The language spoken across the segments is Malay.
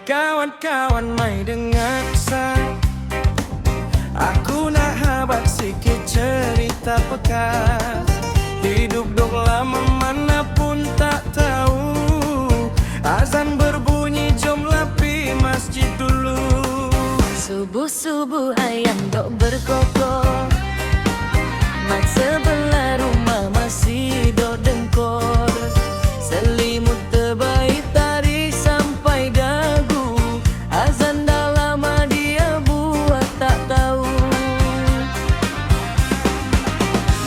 kawan-kawan mai dengar kisah. Aku nak habat sikit cerita bekas. Hidup dok lama mana pun tak tahu. Azan berbunyi jomlah pi masjid dulu. Subuh-subuh ayam dok berkokok. Mat sebelah rumah masih dok dengkor. Selimut terbaik tarik sampai dagu. Azan dah lama dia buat tak tahu.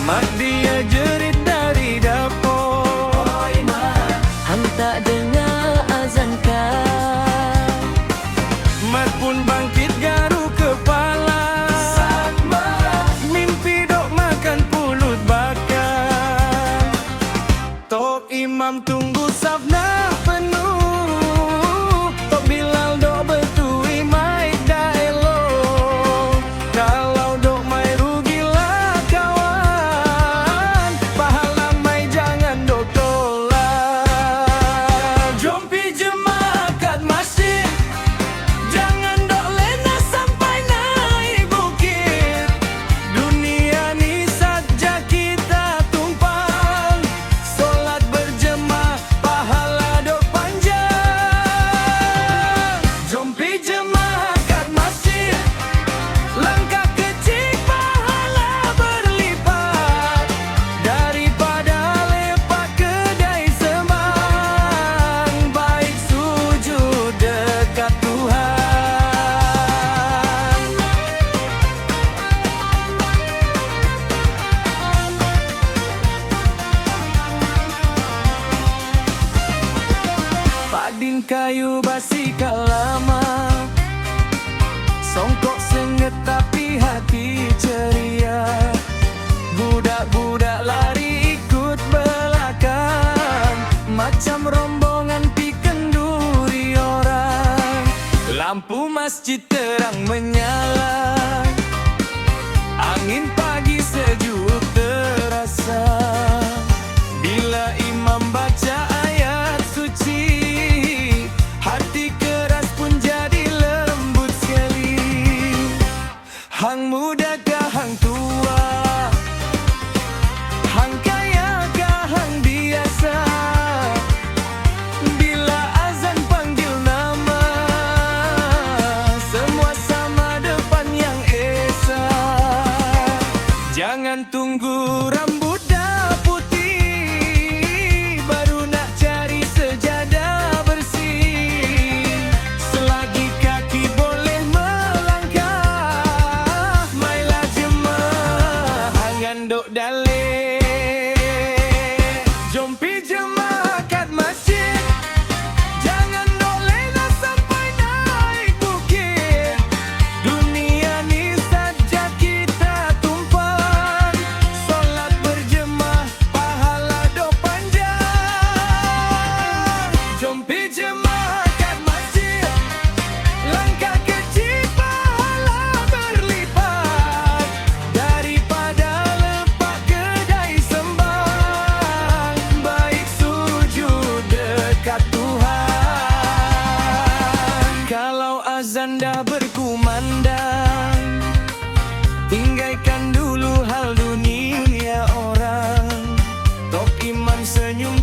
Mak dia jerit dari dapur. Oi mak, hang tak dengar azan kah? Mat pun bangkit garu kepala. Sama Mimpi dok makan pulut bakar. Tok imam tunggu saf nak penuh. Tok Bilal dok bertui mai dah elok. Kalau dok mai rugilah kawan. Pahala mai jangan dok tolak. Jom pi jemaah kat masjid. Jangan dok lena sampai naik bukit. Dunia ni saja kita tumpang. Solat berjemaah pahala dok panjang. Jom pi jemaah kat masjid. Langkah kecil pahala berlipat. Daripada lepak kedai sembang. Baik sujud dekat Tuhan. Padin kayu basi kak lama. Songkok senget tapi hati ceria. Budak-budak lari ikut belakang. Macam rombongan pi kenduri orang. Lampu masjid terang menyala. Angin pagi sejuk terasa. Bila imam baca ayat suci. Hati keras pun jadi lembut sekali. Hang muda kah hang tua? Hang kaya kah hang biasa? Bila azan panggil nama, semua sama depan yang esa. Jangan tunggu rambut dah putih baru nak cari sejadah bersih. Selagi kaki boleh melangkah, mailah jemaah angan dok daleh. Jom pi jemaah kat masjid. Jangan dok lena sampai naik bukit. Dunia ni saja kita tumpang. Solat berjemaah pahala dok panjang. Jom pi jemaah kat masjid. Langkah kecil pahala berlipat. Daripada lepak kedai sembang. Baik sujud dekat Tuhan. Kalau azan dah berkumandang, tinggalkan dulu hal dunia orang. Tok imam senyum